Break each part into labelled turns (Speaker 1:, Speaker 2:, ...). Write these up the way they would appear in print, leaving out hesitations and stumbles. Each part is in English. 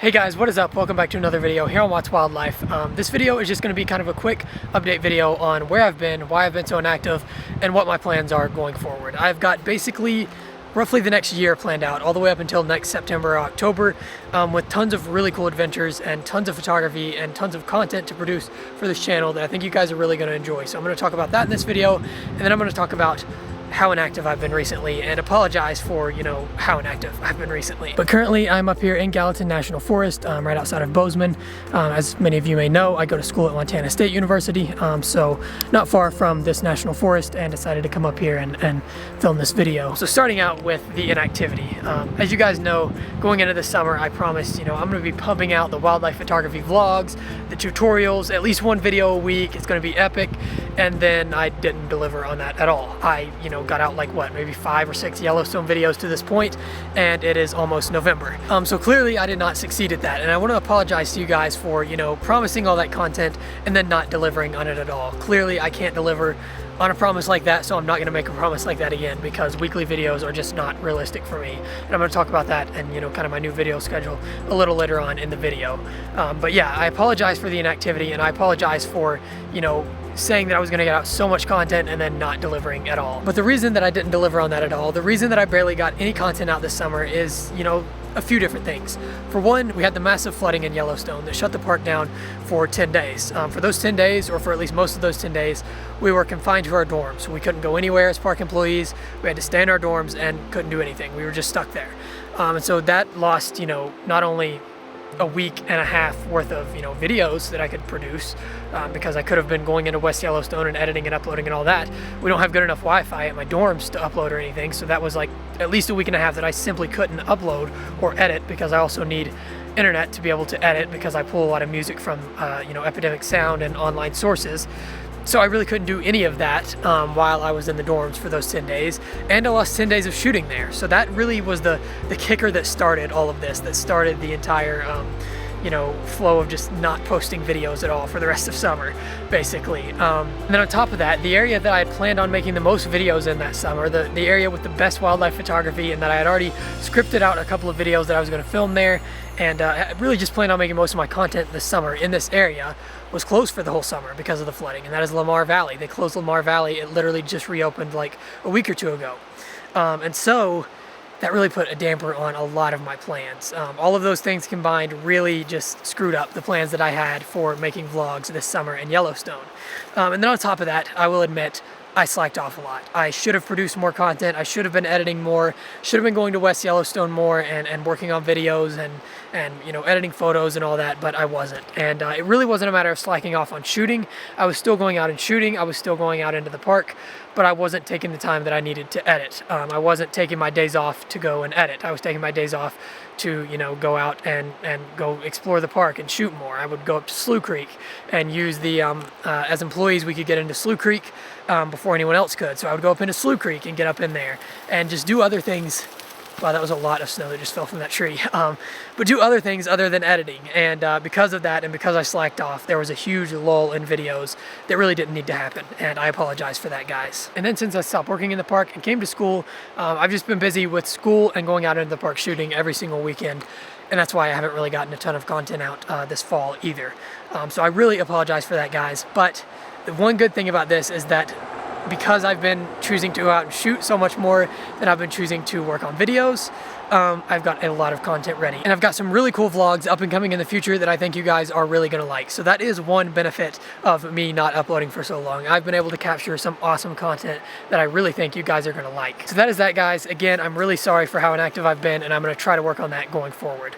Speaker 1: Hey guys, what is up? Welcome back to another video here on Watts Wildlife. This video is just going to be kind of a quick update video on where I've been, why I've been so inactive, and what my plans are going forward. I've got basically roughly the next year planned out, all the way up until next September or October, with tons of really cool adventures and tons of photography and tons of content to produce for this channel that I think you guys are really going to enjoy. So I'm going to talk about that in this video, and then I'm going to talk about how inactive I've been recently and apologize for, how inactive I've been recently. But currently I'm up here in Gallatin National Forest, right outside of Bozeman. As many of you may know, I go to school at Montana State University, so not far from this national forest, and decided to come up here and film this video. So starting out with the inactivity. As you guys know, going into the summer, I promised, I'm going to be pumping out the wildlife photography vlogs, the tutorials, at least one video a week. It's going to be epic. And then I didn't deliver on that at all. I, got out like maybe 5 or 6 Yellowstone videos to this point, and it is almost November. So clearly I did not succeed at that, and I want to apologize to you guys for, promising all that content and then not delivering on it at all. Clearly I can't deliver on a promise like that, so I'm not going to make a promise like that again, because weekly videos are just not realistic for me. And I'm going to talk about that and kind of my new video schedule a little later on in the video. But yeah, I apologize for the inactivity, and I apologize for saying that I was going to get out so much content and then not delivering at all. But the reason that I didn't deliver on that at all, the reason that I barely got any content out this summer is, a few different things. For one, we had the massive flooding in Yellowstone that shut the park down for 10 days. For those 10 days, or for at least most of those 10 days, we were confined to our dorms. We couldn't go anywhere as park employees. We had to stay in our dorms and couldn't do anything. We were just stuck there. And so that lost, not only a week and a half worth of videos that I could produce, because I could have been going into West Yellowstone and editing and uploading and all that. We don't have good enough Wi-Fi at my dorms to upload or anything, so that was like at least a week and a half that I simply couldn't upload or edit, because I also need internet to be able to edit, because I pull a lot of music from Epidemic Sound and online sources. So I really couldn't do any of that while I was in the dorms for those 10 days, and I lost 10 days of shooting there. So that really was the kicker that started all of this, that started the entire flow of just not posting videos at all for the rest of summer, basically. And then on top of that, the area that I had planned on making the most videos in that summer, the area with the best wildlife photography, and that I had already scripted out a couple of videos that I was going to film there, and I really just planned on making most of my content this summer in this area, was closed for the whole summer because of the flooding, and that is Lamar Valley. They closed Lamar Valley. It literally just reopened like a week or two ago. And so that really put a damper on a lot of my plans. All of those things combined really just screwed up the plans that I had for making vlogs this summer in Yellowstone. And then on top of that, I will admit, I slacked off a lot. I should have produced more content. I should have been editing more, should have been going to West Yellowstone more and working on videos and editing photos and all that, but I wasn't. And it really wasn't a matter of slacking off on shooting. I was still going out and shooting. I was still going out into the park, but I wasn't taking the time that I needed to edit. I wasn't taking my days off to go and edit. I was taking my days off to go out and go explore the park and shoot more. I would go up to Slough Creek and use the as employees we could get into Slough Creek before anyone else could. So I would go up into Slough Creek and get up in there and just do other things. Wow, that was a lot of snow that just fell from that tree. But do other things other than editing. And because of that, and because I slacked off, there was a huge lull in videos that really didn't need to happen. And I apologize for that, guys. And then since I stopped working in the park and came to school, I've just been busy with school and going out into the park shooting every single weekend. And that's why I haven't really gotten a ton of content out this fall either. So I really apologize for that, guys. But the one good thing about this is that because I've been choosing to go out and shoot so much more than I've been choosing to work on videos, I've got a lot of content ready. And I've got some really cool vlogs up and coming in the future that I think you guys are really going to like. So that is one benefit of me not uploading for so long. I've been able to capture some awesome content that I really think you guys are going to like. So that is that, guys. Again, I'm really sorry for how inactive I've been, and I'm going to try to work on that going forward.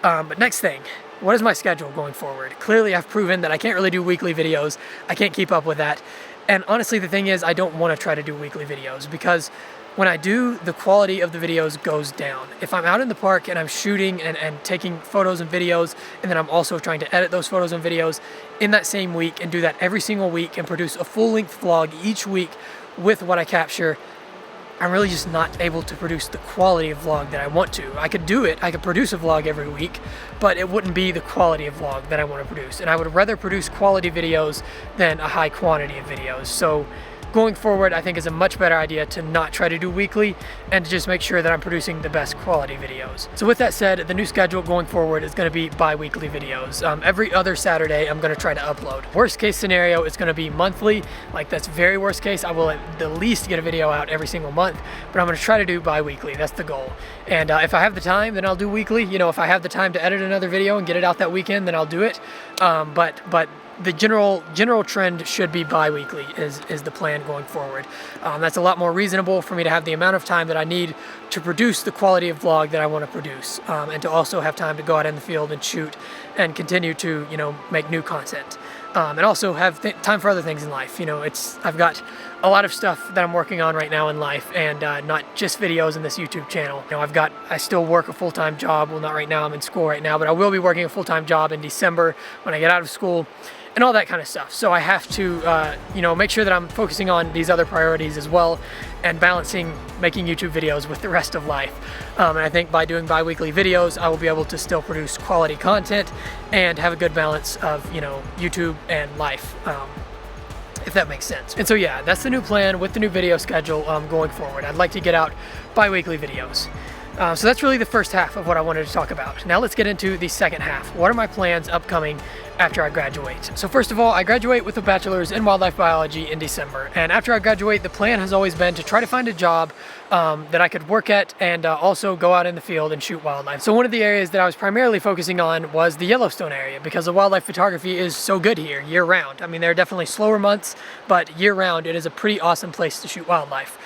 Speaker 1: But next thing, what is my schedule going forward? Clearly, I've proven that I can't really do weekly videos. I can't keep up with that. And honestly, the thing is, I don't want to try to do weekly videos, because when I do, the quality of the videos goes down. If I'm out in the park and I'm shooting and taking photos and videos, and then I'm also trying to edit those photos and videos in that same week and do that every single week and produce a full-length vlog each week with what I capture, I'm really just not able to produce the quality of vlog that I want to. I could do it, I could produce a vlog every week, but it wouldn't be the quality of vlog that I want to produce. And I would rather produce quality videos than a high quantity of videos. So going forward, I think is a much better idea to not try to do weekly and to just make sure that I'm producing the best quality videos. So with that said, the new schedule going forward is going to be bi-weekly videos. Every other Saturday I'm going to try to upload. Worst case scenario is going to be monthly. Like, that's very worst case. I will at the least get a video out every single month, but I'm going to try to do bi-weekly. That's the goal. And if I have the time, then I'll do weekly. You know, if I have the time to edit another video and get it out that weekend, then I'll do it. But the general trend should be bi-weekly is the plan going forward. That's a lot more reasonable for me to have the amount of time that I need to produce the quality of vlog that I want to produce, and to also have time to go out in the field and shoot and continue to, you know, make new content. And also have time for other things in life. You know, I've got a lot of stuff that I'm working on right now in life, and not just videos in this YouTube channel. You know, I still work a full-time job. Well, not right now, I'm in school right now, but I will be working a full-time job in December when I get out of school, and all that kind of stuff. So I have to, you know, make sure that I'm focusing on these other priorities as well, and balancing making YouTube videos with the rest of life. And I think by doing bi-weekly videos, I will be able to still produce quality content and have a good balance of, you know, YouTube and life, if that makes sense. And so yeah, that's the new plan with the new video schedule going forward. I'd like to get out bi-weekly videos. So that's really the first half of what I wanted to talk about. Now let's get into the second half. What are my plans upcoming after I graduate? So first of all, I graduate with a bachelor's in wildlife biology in December. And after I graduate, the plan has always been to try to find a job that I could work at, and also go out in the field and shoot wildlife. So one of the areas that I was primarily focusing on was the Yellowstone area, because the wildlife photography is so good here year round. I mean, there are definitely slower months, but year round it is a pretty awesome place to shoot wildlife.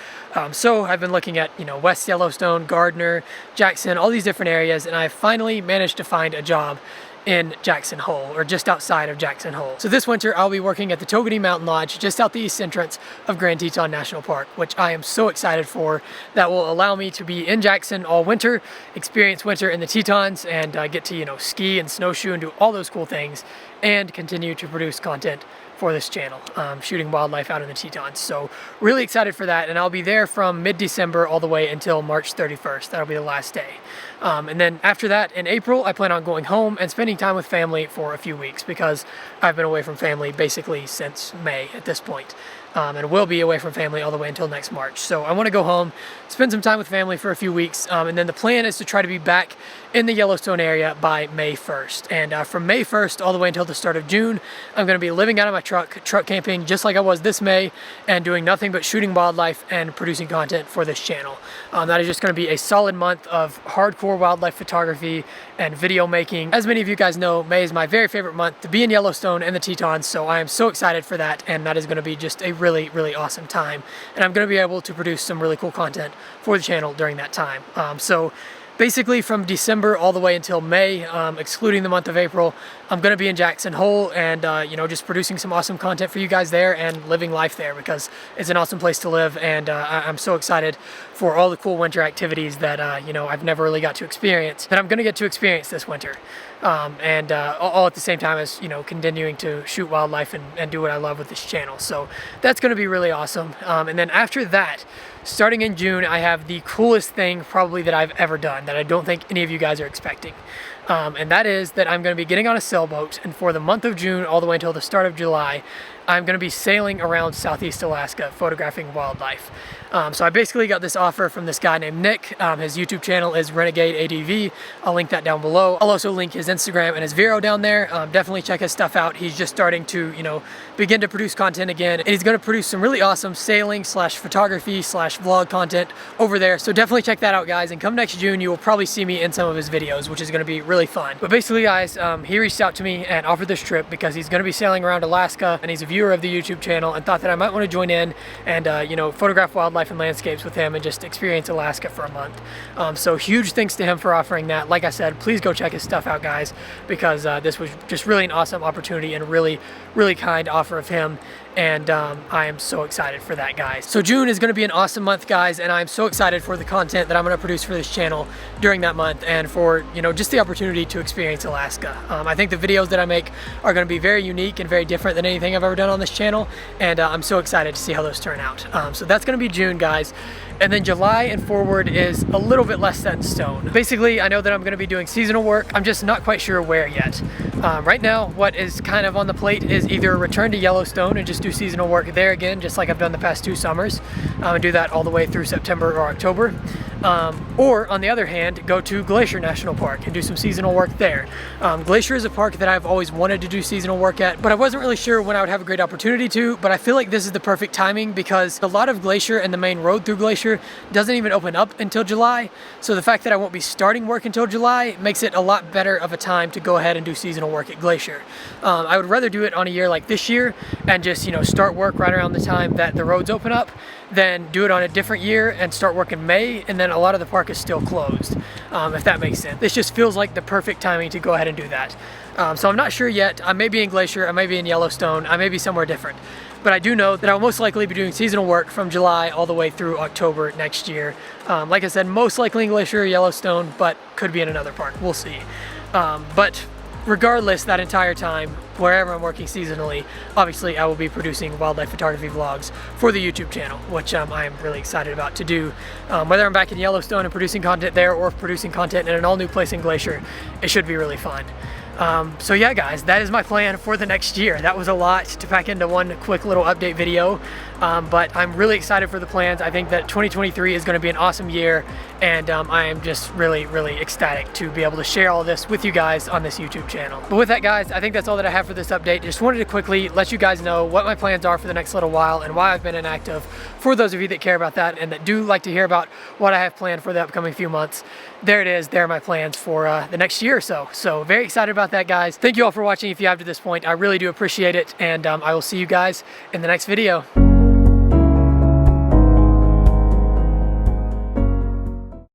Speaker 1: So I've been looking at, you know, West Yellowstone, Gardner, Jackson, all these different areas, and I finally managed to find a job in Jackson Hole, or just outside of Jackson Hole. So this winter I'll be working at the Togety Mountain Lodge just out the east entrance of Grand Teton National Park, which I am so excited for. That will allow me to be in Jackson all winter, experience winter in the Tetons, and get to, you know, ski and snowshoe and do all those cool things, and continue to produce content for this channel, shooting wildlife out in the Tetons. So really excited for that, and I'll be there from mid-December all the way until March 31st. That'll be the last day. And then after that, in April, I plan on going home and spending time with family for a few weeks, because I've been away from family basically since May at this point. And will be away from family all the way until next March. So I want to go home, spend some time with family for a few weeks, and then the plan is to try to be back in the Yellowstone area by May 1st. And from May 1st all the way until the start of June, I'm going to be living out of my truck camping just like I was this May, and doing nothing but shooting wildlife and producing content for this channel. That is just going to be a solid month of hardcore wildlife photography and video making. As many of you guys know, May is my very favorite month to be in Yellowstone and the Tetons, so I am so excited for that, and that is going to be just a really awesome time, and I'm going to be able to produce some really cool content for the channel during that time. So basically from December all the way until May, excluding the month of April, I'm going to be in Jackson Hole, and you know, just producing some awesome content for you guys there, and living life there, because it's an awesome place to live, and I'm so excited for all the cool winter activities that you know, I've never really got to experience, that I'm going to get to experience this winter. And all at the same time as, you know, continuing to shoot wildlife and do what I love with this channel. So that's going to be really awesome. And then after that, starting in June, I have the coolest thing probably that I've ever done, that I don't think any of you guys are expecting. And that is that I'm going to be getting on a sailboat, and for the month of June all the way until the start of July, I'm going to be sailing around Southeast Alaska photographing wildlife. So I basically got this offer from this guy named Nick. His YouTube channel is Renegade ADV. I'll link that down below. I'll also link his Instagram and his Vero down there. Definitely check his stuff out. He's just starting to, you know, begin to produce content again, and he's going to produce some really awesome sailing / photography / vlog content over there. So definitely check that out, guys, and come next June you will probably see me in some of his videos, which is going to be really fun. But basically, guys, he reached out to me and offered this trip because he's going to be sailing around Alaska, and he's a viewer of the YouTube channel, and thought that I might want to join in and you know, photograph wildlife and landscapes with him and just experience Alaska for a month. So huge thanks to him for offering that. Like I said, please go check his stuff out, guys, because this was just really an awesome opportunity and really kind offer of him, and I am so excited for that, guys. So June is going to be an awesome month, guys, and I'm so excited for the content that I'm going to produce for this channel during that month, and for, you know, just the opportunity to experience Alaska. I think the videos that I make are going to be very unique and very different than anything I've ever done on this channel, and I'm so excited to see how those turn out. So that's going to be June, guys. And then July and forward is a little bit less set in stone. Basically, I know that I'm going to be doing seasonal work. I'm just not quite sure where yet. Right now, what is kind of on the plate is either return to Yellowstone and just do seasonal work there again, just like I've done the past 2 summers, and do that all the way through September or October. Or on the other hand, go to Glacier National Park and do some seasonal work there. Glacier is a park that I've always wanted to do seasonal work at, but I wasn't really sure when I would have a great opportunity to, but I feel like this is the perfect timing because a lot of Glacier and the main road through Glacier doesn't even open up until July. So the fact that I won't be starting work until July makes it a lot better of a time to go ahead and do seasonal work at Glacier. I would rather do it on a year like this year and just, you know, start work right around the time that the roads open up than do it on a different year and start work in May and then a lot of the park is still closed, if that makes sense. This just feels like the perfect timing to go ahead and do that. So I'm not sure yet. I may be in Glacier, I may be in Yellowstone, I may be somewhere different. But I do know that I'll most likely be doing seasonal work from July all the way through October next year. Like I said, most likely in Glacier or Yellowstone, but could be in another park. We'll see. But regardless, that entire time, wherever I'm working seasonally, obviously I will be producing wildlife photography vlogs for the YouTube channel, which I am really excited about to do. Whether I'm back in Yellowstone and producing content there or producing content in an all new place in Glacier, it should be really fun. So yeah guys, that is my plan for the next year. That was a lot to pack into one quick little update video, but I'm really excited for the plans. I think that 2023 is going to be an awesome year, and I am just really ecstatic to be able to share all this with you guys on this YouTube channel. But with that guys, I think that's all that I have for this update. Just wanted to quickly let you guys know what my plans are for the next little while and why I've been inactive, for those of you that care about that and that do like to hear about what I have planned for the upcoming few months. There it is. There are my plans for the next year or so. So very excited about that guys. Thank you all for watching if you have to this point. I really do appreciate it, and I will see you guys in the next video.